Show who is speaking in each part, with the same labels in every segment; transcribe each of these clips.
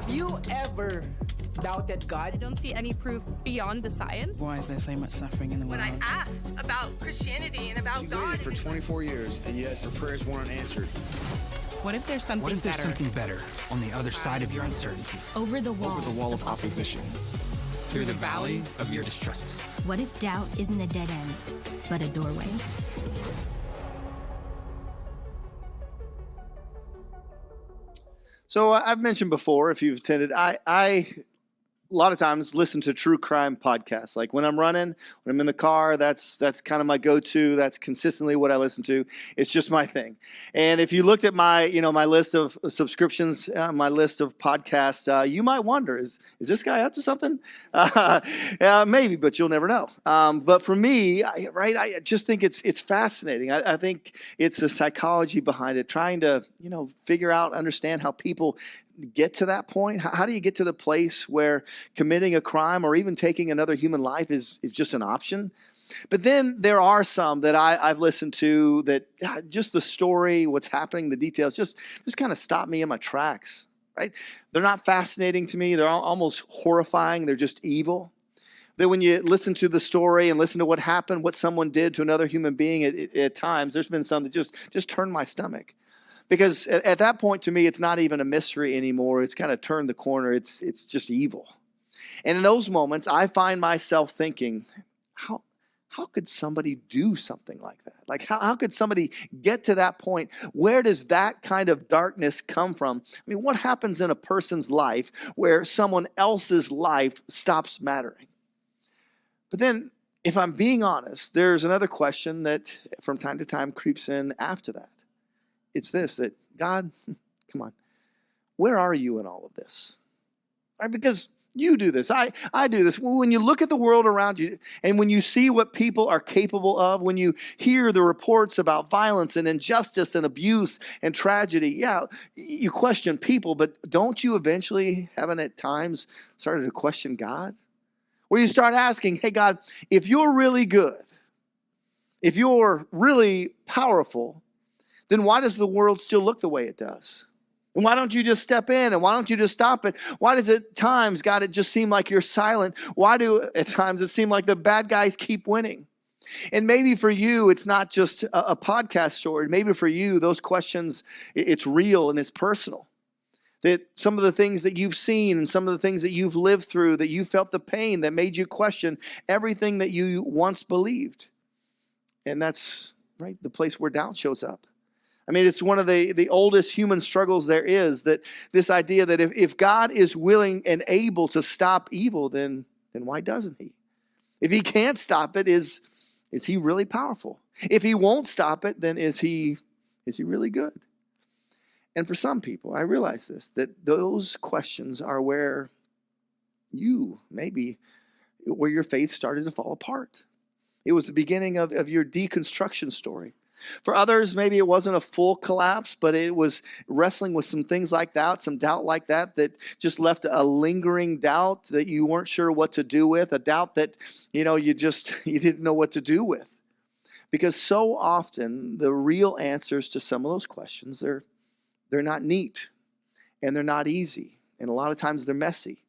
Speaker 1: Have you ever doubted
Speaker 2: I
Speaker 1: God?
Speaker 2: don't see any proof beyond the science.
Speaker 3: Why is there so much suffering in the world?
Speaker 4: When I asked about Christianity and about
Speaker 5: She
Speaker 4: God,
Speaker 5: waited for 24 years, and yet her prayers weren't answered.
Speaker 3: What if there's something better
Speaker 6: on the other side of your uncertainty?
Speaker 7: Over the wall
Speaker 6: of opposition. Through the valley of your distrust.
Speaker 7: What if doubt isn't a dead end, but a doorway?
Speaker 8: So I've mentioned before, if you've attended, I a lot of times listen to true crime podcasts. Like when I'm running, when I'm in the car, that's kind of my go-to. That's consistently what I listen to. It's just my thing. And if you looked at my list of subscriptions, my list of podcasts, you might wonder, is this guy up to something? Maybe, but you'll never know. But for me, I just think it's fascinating. I think it's the psychology behind it, trying to figure out, understand how people get to that point. How do you get to the place where committing a crime or even taking another human life is just an option? But then there are some that I've listened to that just the story, what's happening, the details just kind of stop me in my tracks, right? They're not fascinating to me. They're almost horrifying. They're just evil. That when you listen to the story and listen to what happened, what someone did to another human being at times, there's been some that just turned my stomach. Because at that point, to me, it's not even a mystery anymore. It's kind of turned the corner. It's just evil. And in those moments, I find myself thinking, how could somebody do something like that? Like, how could somebody get to that point? Where does that kind of darkness come from? I mean, what happens in a person's life where someone else's life stops mattering? But then, if I'm being honest, there's another question that from time to time creeps in after that. It's this, that God, come on, where are you in all of this? Right? Because you do this, I do this. When you look at the world around you and when you see what people are capable of, when you hear the reports about violence and injustice and abuse and tragedy, yeah, you question people, but don't you eventually, haven't at times started to question God? Where you start asking, hey God, if you're really good, if you're really powerful, then why does the world still look the way it does? And why don't you just step in? And why don't you just stop it? Why does at times, God, it just seem like you're silent? Why do at times it seem like the bad guys keep winning? And maybe for you, it's not just a podcast story. Maybe for you, those questions, it's real and it's personal. That some of the things that you've seen and some of the things that you've lived through, that you felt the pain that made you question everything that you once believed. And that's right, the place where doubt shows up. I mean, it's one of the oldest human struggles there is, that this idea that if God is willing and able to stop evil, then why doesn't he? If he can't stop it, is he really powerful? If he won't stop it, then is he really good? And for some people, I realize this, that those questions are where where your faith started to fall apart. It was the beginning of your deconstruction story. For others, maybe it wasn't a full collapse, but it was wrestling with some things like that, some doubt like that just left a lingering doubt that you weren't sure what to do with, a doubt that, you didn't know what to do with. Because so often the real answers to some of those questions, they're not neat and they're not easy. And a lot of times they're messy.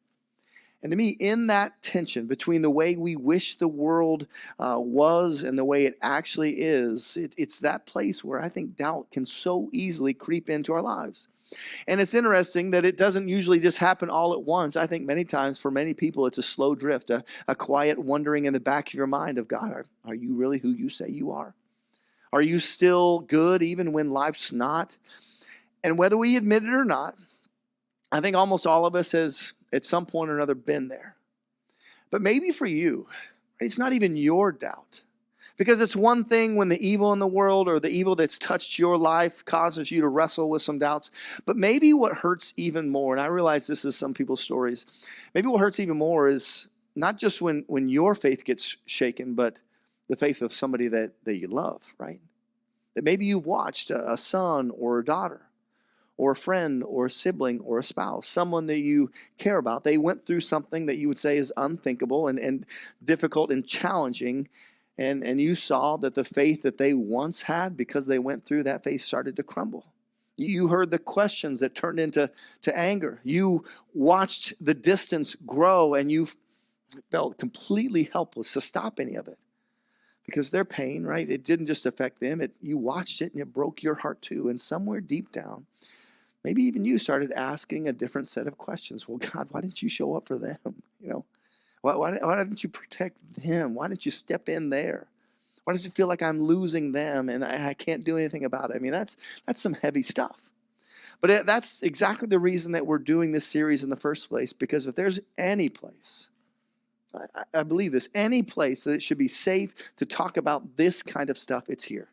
Speaker 8: And to me, in that tension between the way we wish the world was and the way it actually is, it's that place where I think doubt can so easily creep into our lives. And it's interesting that it doesn't usually just happen all at once. I think many times for many people, it's a slow drift, a quiet wondering in the back of your mind of, God, are you really who you say you are? Are you still good even when life's not? And whether we admit it or not, I think almost all of us has at some point or another been there. But maybe for you, it's not even your doubt. Because it's one thing when the evil in the world or the evil that's touched your life causes you to wrestle with some doubts. But maybe what hurts even more, and I realize this is some people's stories, maybe what hurts even more is not just when your faith gets shaken, but the faith of somebody that you love, right? That maybe you've watched a son or a daughter, or a friend, or a sibling, or a spouse, someone that you care about. They went through something that you would say is unthinkable and difficult and challenging, and you saw that the faith that they once had, because they went through, that faith started to crumble. You heard the questions that turned into anger. You watched the distance grow, and you felt completely helpless to stop any of it. Because their pain, right, it didn't just affect them. You watched it, and it broke your heart too. And somewhere deep down, maybe even you started asking a different set of questions. Well, God, why didn't you show up for them? Why didn't you protect them? Why didn't you step in there? Why does it feel like I'm losing them and I can't do anything about it? I mean, that's some heavy stuff. But that's exactly the reason that we're doing this series in the first place, because if there's any place, I believe this, any place that it should be safe to talk about this kind of stuff, it's here.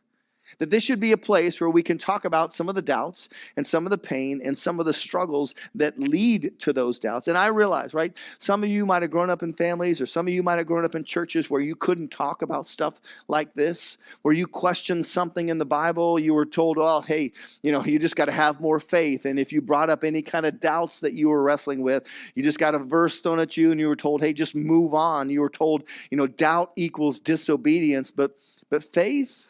Speaker 8: That this should be a place where we can talk about some of the doubts and some of the pain and some of the struggles that lead to those doubts. And I realize, right, some of you might have grown up in families, or some of you might have grown up in churches where you couldn't talk about stuff like this, where you questioned something in the Bible. You were told, oh, hey, you just got to have more faith. And if you brought up any kind of doubts that you were wrestling with, you just got a verse thrown at you and you were told, hey, just move on. You were told, doubt equals disobedience. But faith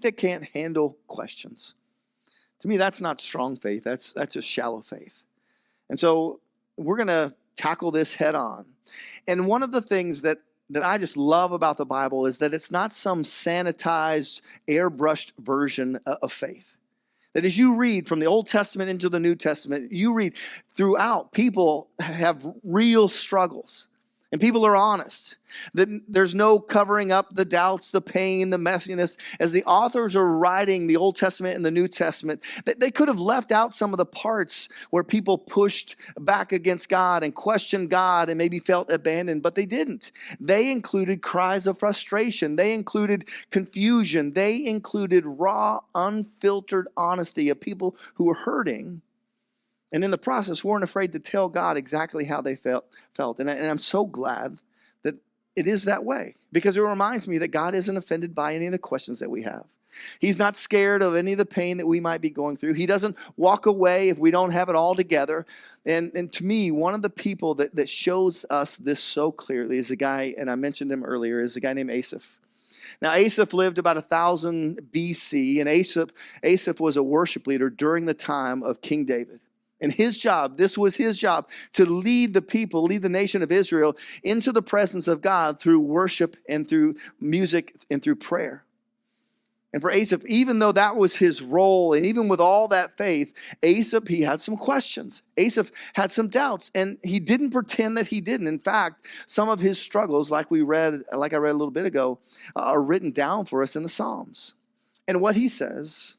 Speaker 8: that can't handle questions, to me, that's not strong faith. That's just shallow faith. And so we're going to tackle this head on. And one of the things that I just love about the Bible is that it's not some sanitized, airbrushed version of faith. That as you read from the Old Testament into the New Testament, you read throughout, people have real struggles. And people are honest. That there's no covering up the doubts, the pain, the messiness. As the authors are writing the Old Testament and the New Testament, they could have left out some of the parts where people pushed back against God and questioned God and maybe felt abandoned, but they didn't. They included cries of frustration. They included confusion. They included raw, unfiltered honesty of people who were hurting. And in the process, weren't afraid to tell God exactly how they felt. And I'm so glad that it is that way, because it reminds me that God isn't offended by any of the questions that we have. He's not scared of any of the pain that we might be going through. He doesn't walk away if we don't have it all together. And to me, one of the people that shows us this so clearly is a guy, and I mentioned him earlier, is a guy named Asaph. Now, Asaph lived about 1000 BC, and Asaph was a worship leader during the time of King David. And this was his job, to lead the people, lead the nation of Israel into the presence of God through worship and through music and through prayer. And for Asaph, even though that was his role, and even with all that faith, Asaph, he had some questions. Asaph had some doubts, and he didn't pretend that he didn't. In fact, some of his struggles, like I read a little bit ago, are written down for us in the Psalms. And what he says,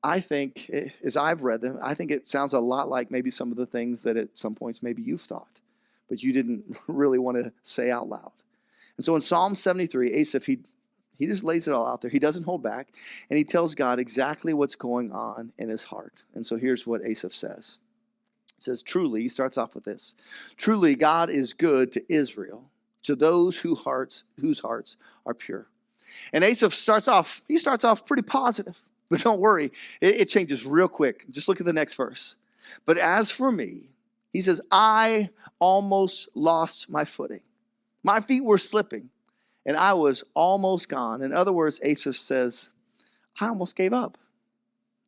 Speaker 8: I think, as I've read them, I think it sounds a lot like maybe some of the things that at some points maybe you've thought, but you didn't really want to say out loud. And so in Psalm 73, Asaph, he just lays it all out there. He doesn't hold back, and he tells God exactly what's going on in his heart. And so here's what Asaph says. It says, truly, he starts off with this, truly God is good to Israel, to those whose hearts are pure. And Asaph starts off pretty positive. But don't worry, it changes real quick. Just look at the next verse. But as for me, he says, I almost lost my footing. My feet were slipping, and I was almost gone. In other words, Asaph says, I almost gave up.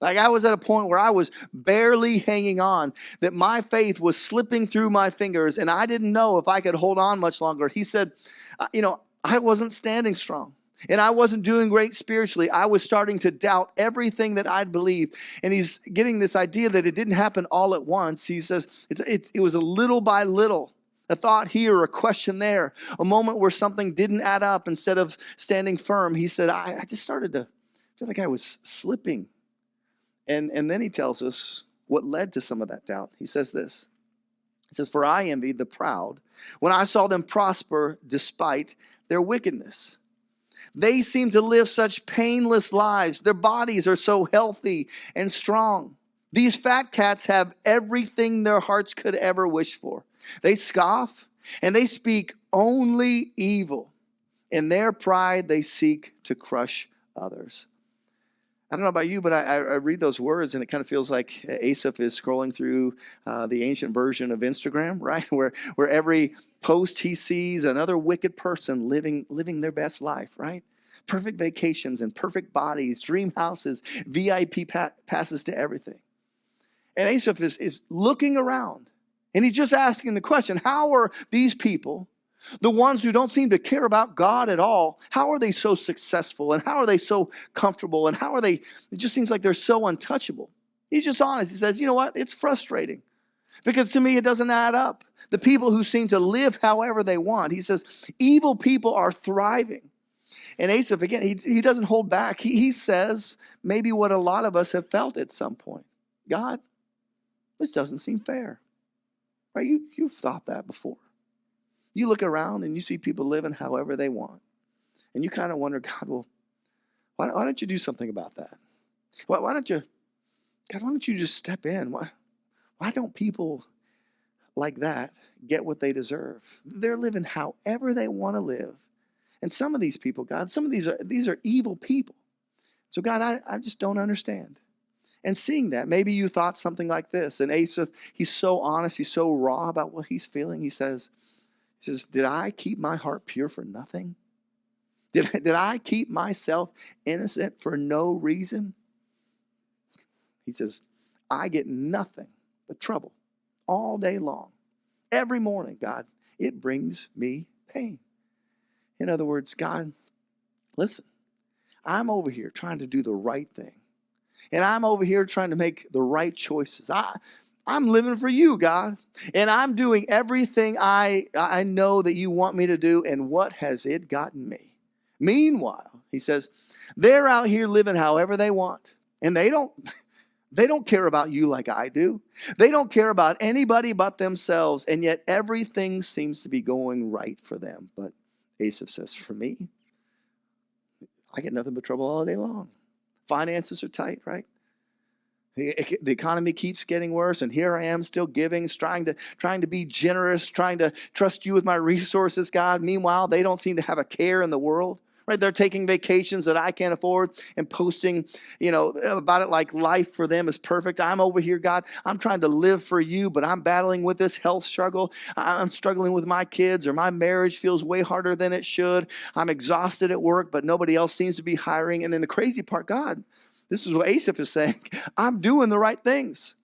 Speaker 8: Like, I was at a point where I was barely hanging on, that my faith was slipping through my fingers, and I didn't know if I could hold on much longer. He said, I wasn't standing strong. And I wasn't doing great spiritually. I was starting to doubt everything that I'd believed. And he's getting this idea that it didn't happen all at once. He says it was a little by little, a thought here, a question there, a moment where something didn't add up. Instead of standing firm, he said, I just started to feel like I was slipping. And then he tells us what led to some of that doubt. He says this. He says, for I envied the proud when I saw them prosper despite their wickedness. They seem to live such painless lives. Their bodies are so healthy and strong. These fat cats have everything their hearts could ever wish for. They scoff and they speak only evil. In their pride, they seek to crush others. I don't know about you, but I read those words and it kind of feels like Asaph is scrolling through the ancient version of Instagram, right? Where every post he sees another wicked person living their best life, right? perfect vacations and perfect bodies, dream houses, VIP passes to everything. And Asaph is looking around, and he's just asking the question, how are these people, the ones who don't seem to care about God at all, how are they so successful, and how are they so comfortable, and how are they, it just seems like they're so untouchable. He's just honest. He says, you know what, it's frustrating, because to me it doesn't add up. The people who seem to live however they want, he says, evil people are thriving. And Asaph, again, he doesn't hold back. He says maybe what a lot of us have felt at some point. God, this doesn't seem fair. Right? You've thought that before. You look around and you see people living however they want. And you kind of wonder, God, well, why don't you do something about that? Why don't you just step in? Why don't people like that get what they deserve? They're living however they want to live. And some of these people, God, some of these are evil people. So God, I just don't understand. And seeing that, maybe you thought something like this. And Asaph, he's so honest, he's so raw about what he's feeling. He says, did I keep my heart pure for nothing? Did I keep myself innocent for no reason? He says, I get nothing but trouble all day long. Every morning, God, it brings me pain. In other words, God, listen, I'm over here trying to do the right thing. And I'm over here trying to make the right choices. I'm living for you, God. And I'm doing everything I know that you want me to do. And what has it gotten me? Meanwhile, he says, they're out here living however they want. And they don't care about you like I do. They don't care about anybody but themselves. And yet everything seems to be going right for them. But Asaph says, for me, I get nothing but trouble all day long. Finances are tight, right? The economy keeps getting worse, and here I am still giving, trying to be generous, trying to trust you with my resources, God. Meanwhile, they don't seem to have a care in the world, right? They're taking vacations that I can't afford and posting, about it like life for them is perfect. I'm over here, God. I'm trying to live for you, but I'm battling with this health struggle. I'm struggling with my kids, or my marriage feels way harder than it should. I'm exhausted at work, but nobody else seems to be hiring. And then the crazy part, God, this is what Asaph is saying. I'm doing the right things.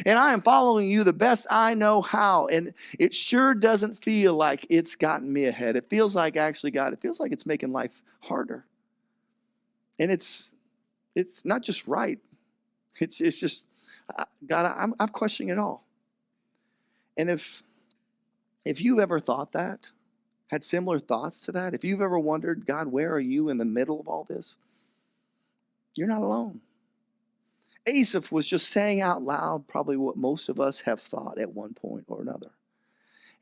Speaker 8: And I am following you the best I know how. And it sure doesn't feel like it's gotten me ahead. It feels like, actually, God, it feels like it's making life harder. And it's not just right. It's just, God, I'm questioning it all. And if you've ever thought that, had similar thoughts to that, if you've ever wondered, God, where are you in the middle of all this? You're not alone. Asaph was just saying out loud probably what most of us have thought at one point or another.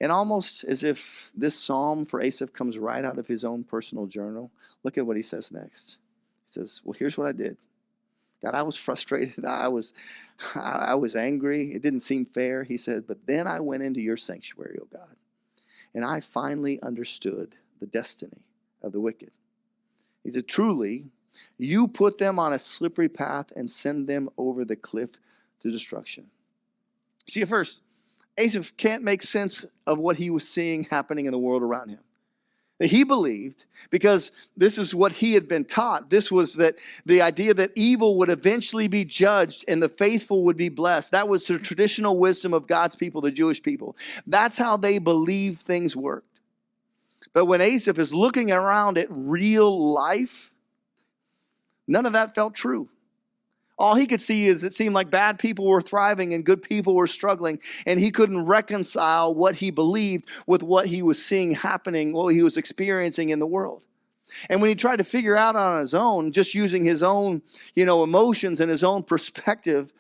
Speaker 8: And almost as if this psalm for Asaph comes right out of his own personal journal, look at what he says next. He says, well, here's what I did. God, I was frustrated. I was angry. It didn't seem fair. He said, but then I went into your sanctuary, O God, and I finally understood the destiny of the wicked. He said, truly, you put them on a slippery path and send them over the cliff to destruction. See, at first, Asaph can't make sense of what he was seeing happening in the world around him. He believed, because this is what he had been taught, this was that the idea that evil would eventually be judged and the faithful would be blessed. That was the traditional wisdom of God's people, the Jewish people. That's how they believed things worked. But when Asaph is looking around at real life, none of that felt true. All he could see is it seemed like bad people were thriving and good people were struggling, and he couldn't reconcile what he believed with what he was seeing happening, what he was experiencing in the world. And when he tried to figure out on his own, just using his own, emotions and his own perspective,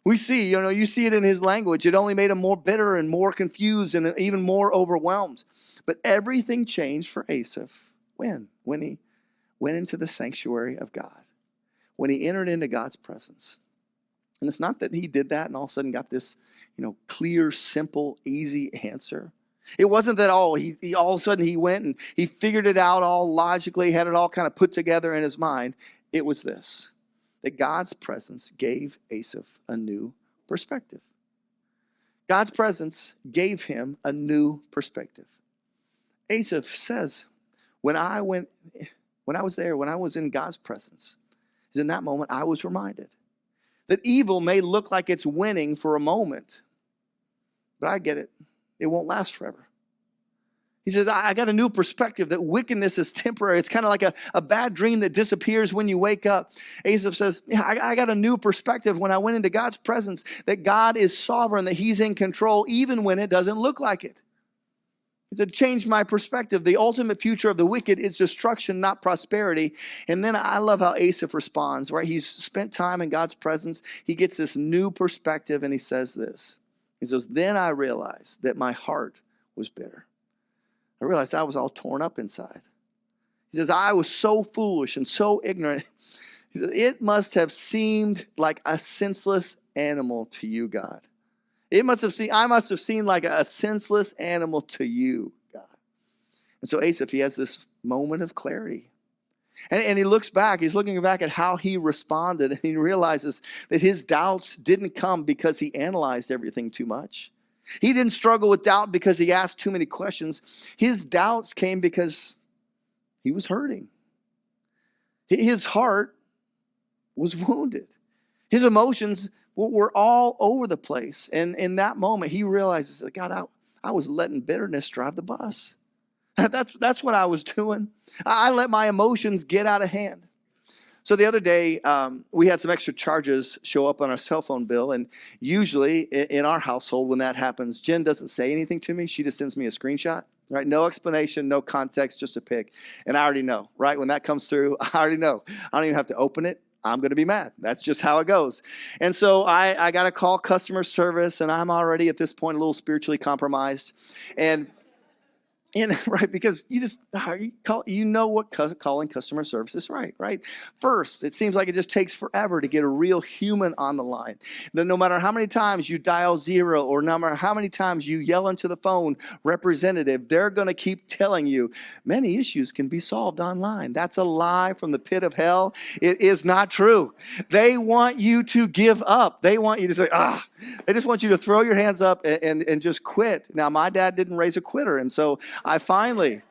Speaker 8: we see, you see it in his language. It only made him more bitter and more confused and even more overwhelmed. But everything changed for Asaph. When he went into the sanctuary of God. When he entered into God's presence. And it's not that he did that and all of a sudden got this, clear, simple, easy answer. It wasn't that, he all of a sudden he went and he figured it out all logically, had it all kind of put together in his mind. It was this, that God's presence gave Asaph a new perspective. God's presence gave him a new perspective. Asaph says, when I went when I was there, when I was in God's presence, is in that moment I was reminded that evil may look like it's winning for a moment, but I get it. It won't last forever. He says, I got a new perspective that wickedness is temporary. It's kind of like a bad dream that disappears when you wake up. Asaph says, yeah, I got a new perspective when I went into God's presence, that God is sovereign, that he's in control, even when it doesn't look like it. He said, change my perspective. The ultimate future of the wicked is destruction, not prosperity. And then I love how Asaph responds, right? He's spent time in God's presence. He gets this new perspective, and he says this. He says, then I realized that my heart was bitter. I realized I was all torn up inside. He says, I was so foolish and so ignorant. He says, it must have seemed like a senseless animal to you, God. I must have seemed like a senseless animal to you, God. And so Asaph, he has this moment of clarity. And he looks back, he's looking back at how he responded, and he realizes that his doubts didn't come because he analyzed everything too much. He didn't struggle with doubt because he asked too many questions. His doubts came because he was hurting. His heart was wounded. His emotions were all over the place. And in that moment, he realizes that, God, I was letting bitterness drive the bus. That's what I was doing. I let my emotions get out of hand. So the other day, we had some extra charges show up on our cell phone bill. And usually in our household, when that happens, Jen doesn't say anything to me. She just sends me a screenshot, right? No explanation, no context, just a pic. And I already know, right? When that comes through, I already know. I don't even have to open it. I'm going to be mad. That's just how it goes. And so I got to call customer service, and I'm already at this point a little spiritually compromised. And right, because you know what calling customer service is right? First, it seems like it just takes forever to get a real human on the line. No matter how many times you dial 0 or no matter how many times you yell into the phone, representative, they're going to keep telling you many issues can be solved online. That's a lie from the pit of hell. It is not true. They want you to give up. They want you to say, They just want you to throw your hands up and just quit. Now, my dad didn't raise a quitter, and so I finally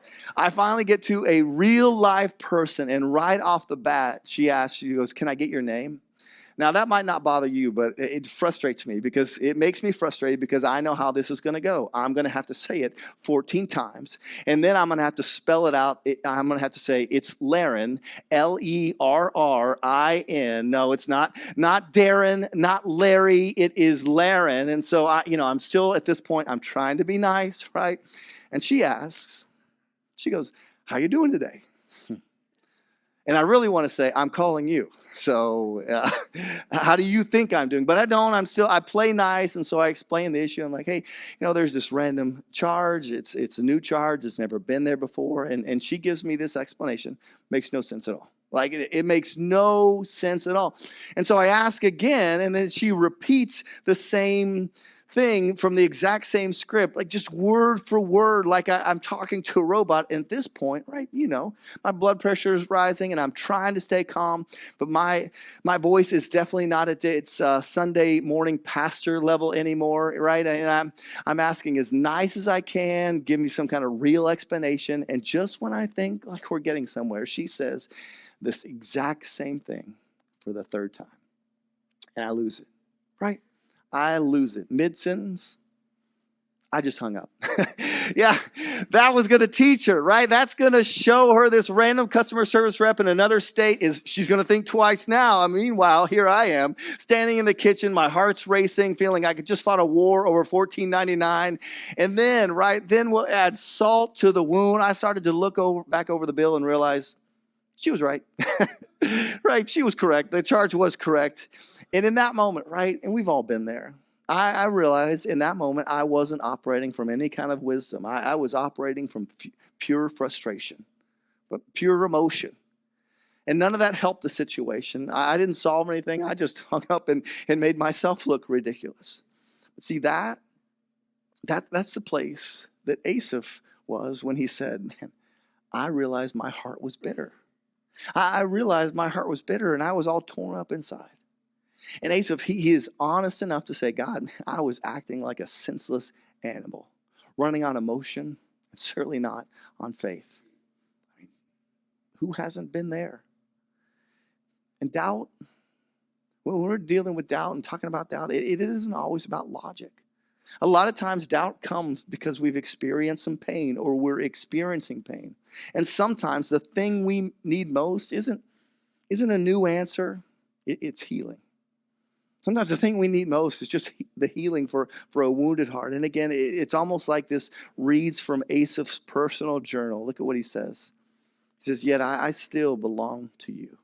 Speaker 8: get to a real life person, and right off the bat, she goes, can I get your name? Now, that might not bother you, but it frustrates me because it makes me frustrated because I know how this is going to go. I'm going to have to say it 14 times, and then I'm going to have to spell it out. I'm going to have to say it's Laren, Lerrin. No, it's not Darren, not Larry. It is Laren. And so I'm still at this point. I'm trying to be nice, right? And she goes, how you doing today? And I really want to say, I'm calling you. So how do you think I'm doing? But I don't. I play nice. And so I explain the issue. I'm like, hey, there's this random charge. It's a new charge. It's never been there before. And she gives me this explanation. Makes no sense at all. Like it makes no sense at all. And so I ask again, and then she repeats the same thing from the exact same script, like just word for word, like I'm talking to a robot. And at this point, right, my blood pressure is rising and I'm trying to stay calm, but my voice is definitely not at its Sunday morning pastor level anymore, right? And I'm asking as nice as I can, give me some kind of real explanation. And just when I think like we're getting somewhere, she says this exact same thing for the third time. And I lose it, right? I lose it. Mid-sentence, I just hung up. Yeah, that was going to teach her, right? That's going to show her this random customer service rep in another state she's going to think twice now. Meanwhile, here I am standing in the kitchen. My heart's racing, feeling like I just fought a war over $14.99. And then we'll add salt to the wound. I started to look back over the bill and realize she was right. Right, she was correct. The charge was correct. And in that moment, right, and we've all been there, I realized in that moment I wasn't operating from any kind of wisdom. I was operating from pure frustration, but pure emotion. And none of that helped the situation. I didn't solve anything. I just hung up and made myself look ridiculous. But see, that's the place that Asaph was when he said, man, I realized my heart was bitter. I realized my heart was bitter and I was all torn up inside. And Asaph, he is honest enough to say, God, I was acting like a senseless animal, running on emotion and certainly not on faith. Who hasn't been there? And doubt, when we're dealing with doubt and talking about doubt, it isn't always about logic. A lot of times doubt comes because we've experienced some pain or we're experiencing pain. And sometimes the thing we need most isn't a new answer, it's healing. Sometimes the thing we need most is just the healing for a wounded heart. And again, it's almost like this reads from Asaph's personal journal. Look at what he says. He says, yet I still belong to you.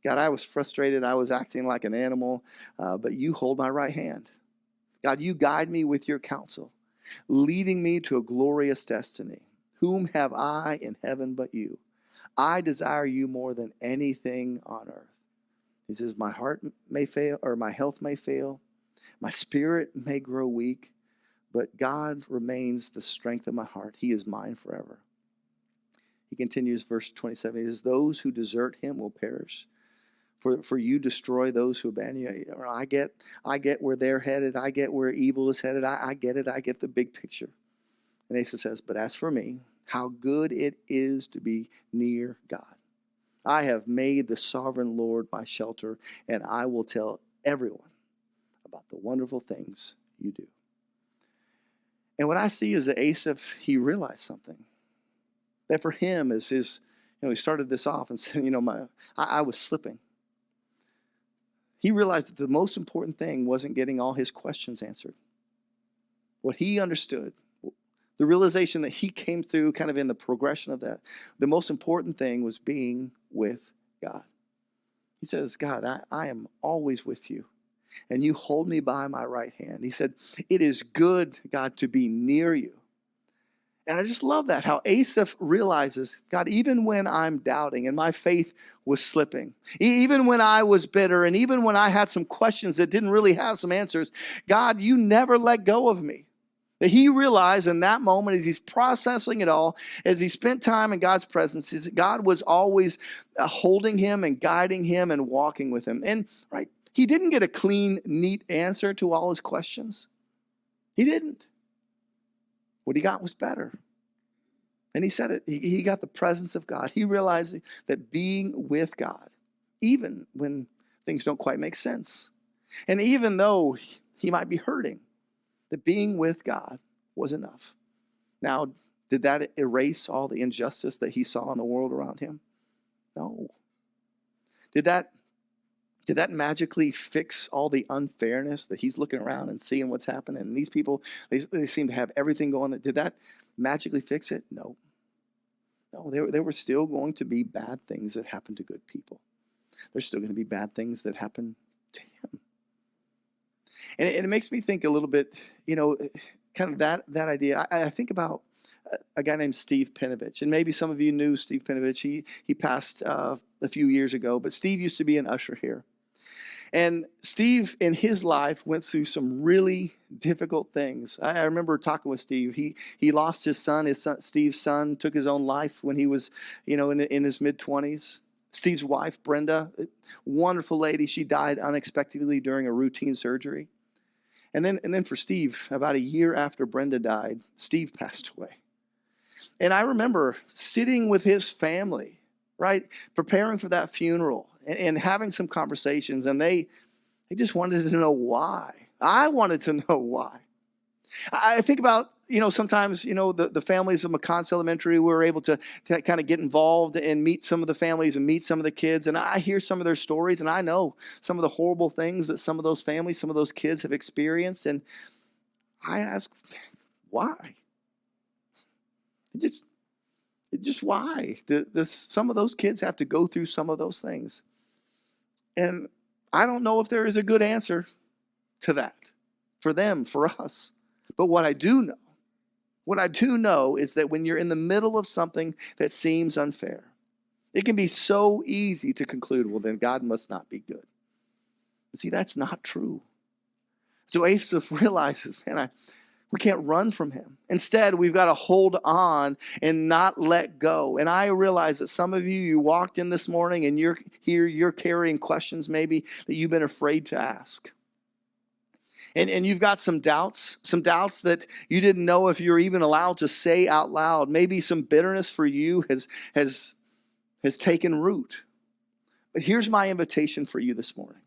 Speaker 8: God, I was frustrated. I was acting like an animal, but you hold my right hand. God, you guide me with your counsel, leading me to a glorious destiny. Whom have I in heaven but you? I desire you more than anything on earth. He says, my heart may fail, or my health may fail. My spirit may grow weak, but God remains the strength of my heart. He is mine forever. He continues, verse 27. He says, those who desert him will perish. For you destroy those who abandon you. I get where they're headed. I get where evil is headed. I get it. I get the big picture. And Asa says, but as for me, how good it is to be near God. I have made the sovereign Lord my shelter, and I will tell everyone about the wonderful things you do. And what I see is that Asaph, he realized something. That for him is his, he started this off and said, I was slipping. He realized that the most important thing wasn't getting all his questions answered. What he understood, the realization that he came through kind of in the progression of that, the most important thing was being with God. He says, God, I am always with you, and you hold me by my right hand. He said, it is good, God, to be near you. And I just love that, how Asaph realizes, God, even when I'm doubting and my faith was slipping, even when I was bitter, and even when I had some questions that didn't really have some answers, God, you never let go of me. That he realized in that moment, as he's processing it all, as he spent time in God's presence, God was always holding him and guiding him and walking with him. And right, he didn't get a clean, neat answer to all his questions. He didn't. What he got was better. And he said it. He got the presence of God. He realized that being with God, even when things don't quite make sense, and even though he might be hurting, that being with God was enough. Now, did that erase all the injustice that he saw in the world around him? No. Did that magically fix all the unfairness that he's looking around and seeing what's happening? And these people, they seem to have everything going. Did that magically fix it? No. No, there were still going to be bad things that happened to good people. There's still going to be bad things that happen to him. And it makes me think a little bit, kind of that idea. I think about a guy named Steve Pinovich. And maybe some of you knew Steve Pinovich. He passed a few years ago. But Steve used to be an usher here. And Steve, in his life, went through some really difficult things. I remember talking with Steve. He lost his son. Steve's son took his own life when he was, in his mid-20s. Steve's wife, Brenda, wonderful lady. She died unexpectedly during a routine surgery. And then for Steve, about a year after Brenda died, Steve passed away. And I remember sitting with his family, right, preparing for that funeral and having some conversations, and they just wanted to know why. I wanted to know why. I think about, sometimes, the families of McConn's Elementary were able to kind of get involved and meet some of the families and meet some of the kids. And I hear some of their stories, and I know some of the horrible things that some of those families, some of those kids have experienced. And I ask, why? It just why? Does some of those kids have to go through some of those things? And I don't know if there is a good answer to that for them, for us. But what I do know is that when you're in the middle of something that seems unfair, it can be so easy to conclude, well, then God must not be good. But see, that's not true. So Asaph realizes, we can't run from him. Instead, we've got to hold on and not let go. And I realize that some of you walked in this morning and you're carrying questions maybe that you've been afraid to ask. And you've got some doubts that you didn't know if you were even allowed to say out loud. Maybe some bitterness for you has has taken root. But here's my invitation for you this morning.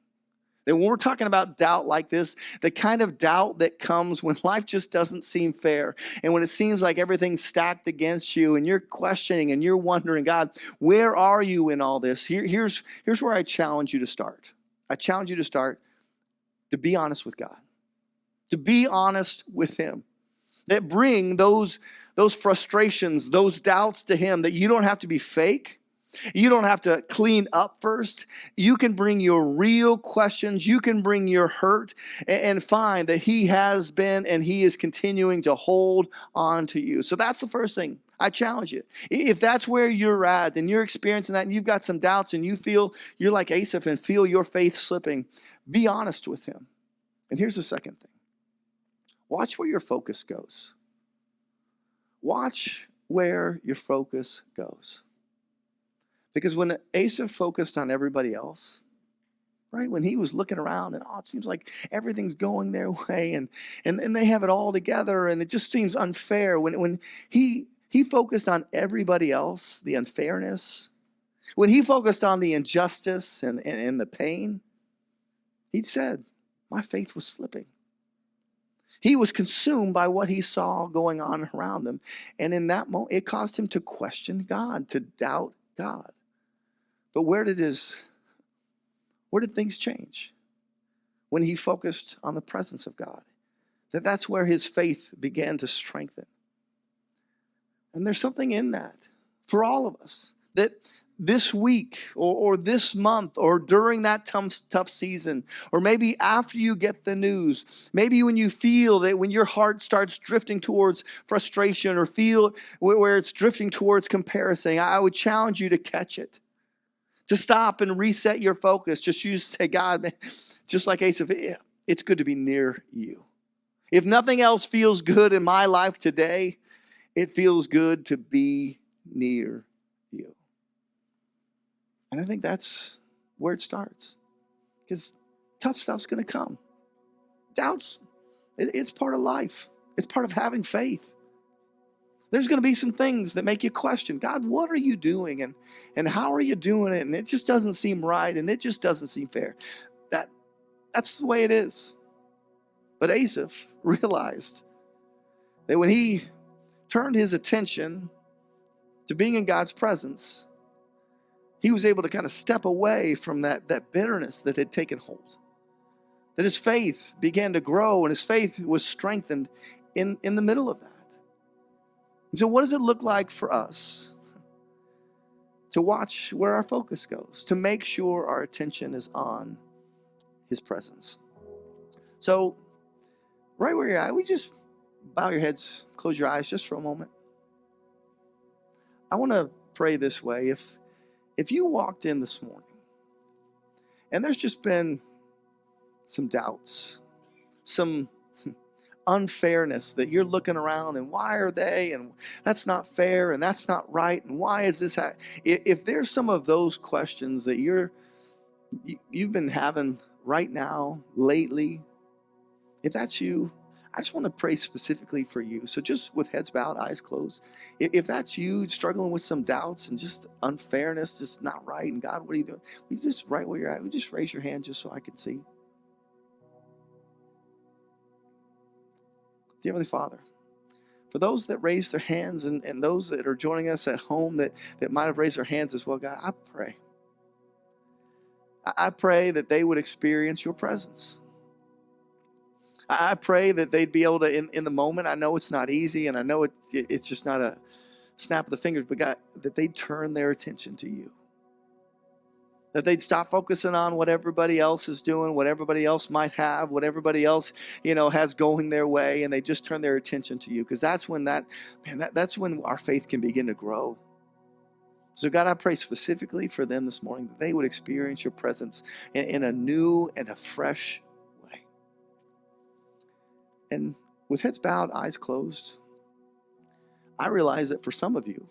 Speaker 8: That when we're talking about doubt like this, the kind of doubt that comes when life just doesn't seem fair and when it seems like everything's stacked against you and you're questioning and you're wondering, God, where are you in all this? Here's where I challenge you to start. I challenge you to start to be honest with God, to be honest with Him, that bring those frustrations, those doubts to Him, that you don't have to be fake. You don't have to clean up first. You can bring your real questions. You can bring your hurt and find that He has been and He is continuing to hold on to you. So that's the first thing. I challenge you. If that's where you're at and you're experiencing that and you've got some doubts and you feel you're like Asaph and feel your faith slipping, be honest with Him. And here's the second thing. Watch where your focus goes. Watch where your focus goes. Because when Asaph focused on everybody else, right, when he was looking around and, it seems like everything's going their way and they have it all together and it just seems unfair. When he focused on everybody else, the unfairness, when he focused on the injustice and the pain, he said, my faith was slipping. He was consumed by what he saw going on around him. And in that moment, it caused him to question God, to doubt God. But where did things change? When he focused on the presence of God. That's where his faith began to strengthen. And there's something in that for all of us, that this week or this month or during that tough season, or maybe after you get the news, maybe when you feel that when your heart starts drifting towards frustration or feel where it's drifting towards comparison, I would challenge you to catch it. To stop and reset your focus. Just say, God, man, just like Asaph, it's good to be near you. If nothing else feels good in my life today, it feels good to be near you. And I think that's where it starts. Because tough stuff's going to come. Doubts, it's part of life. It's part of having faith. There's going to be some things that make you question, God, what are you doing? And how are you doing it? And it just doesn't seem right. And it just doesn't seem fair. That's the way it is. But Asaph realized that when he turned his attention to being in God's presence, he was able to kind of step away from that bitterness that had taken hold. That his faith began to grow and his faith was strengthened in the middle of that. And so what does it look like for us to watch where our focus goes, to make sure our attention is on His presence? So right where you're at, we just bow your heads, close your eyes just for a moment. I want to pray this way. If you walked in this morning and there's just been some doubts, some unfairness that you're looking around and why are they and that's not fair and that's not right and why is this if there's some of those questions that you've been having right now lately, if that's you, I just want to pray specifically for you. So just with heads bowed, eyes closed, if that's you struggling with some doubts and just unfairness, just not right, and God, what are you doing? Will you just right where you're at, will you just raise your hand just so I can see? Dear Heavenly Father, for those that raised their hands and those that are joining us at home that might have raised their hands as well, God, I pray. I pray that they would experience your presence. I pray that they'd be able to, in the moment, I know it's not easy and I know it's just not a snap of the fingers, but God, that they'd turn their attention to you. That they'd stop focusing on what everybody else is doing, what everybody else might have, what everybody else, has going their way, and they just turn their attention to you. Because that's when that's when our faith can begin to grow. So God, I pray specifically for them this morning that they would experience your presence in a new and a fresh way. And with heads bowed, eyes closed, I realize that for some of you,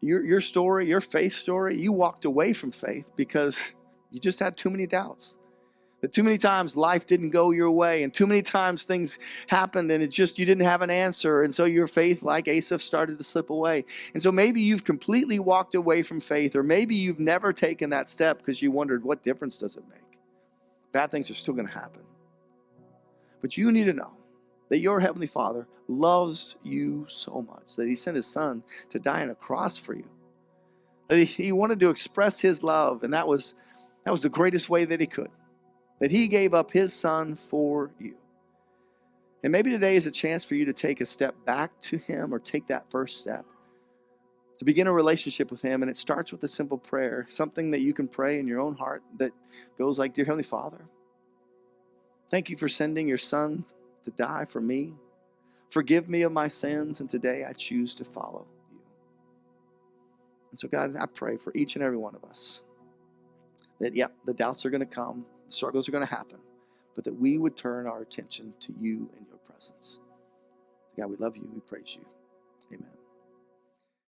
Speaker 8: your story, your faith story, you walked away from faith because you just had too many doubts. That too many times life didn't go your way, and too many times things happened and you didn't have an answer. And so your faith, like Asaph, started to slip away. And so maybe you've completely walked away from faith, or maybe you've never taken that step because you wondered, what difference does it make? Bad things are still going to happen. But you need to know that your Heavenly Father loves you so much that He sent His Son to die on a cross for you. That He wanted to express His love, and that was the greatest way that He could. That He gave up His Son for you. And maybe today is a chance for you to take a step back to Him, or take that first step to begin a relationship with Him. And it starts with a simple prayer, something that you can pray in your own heart that goes like, Dear Heavenly Father, thank you for sending your Son to die for me. Forgive me of my sins, and today I choose to follow you. And so, God, I pray for each and every one of us that, the doubts are going to come, the struggles are going to happen, but that we would turn our attention to you and your presence. God, we love you. We praise you. Amen.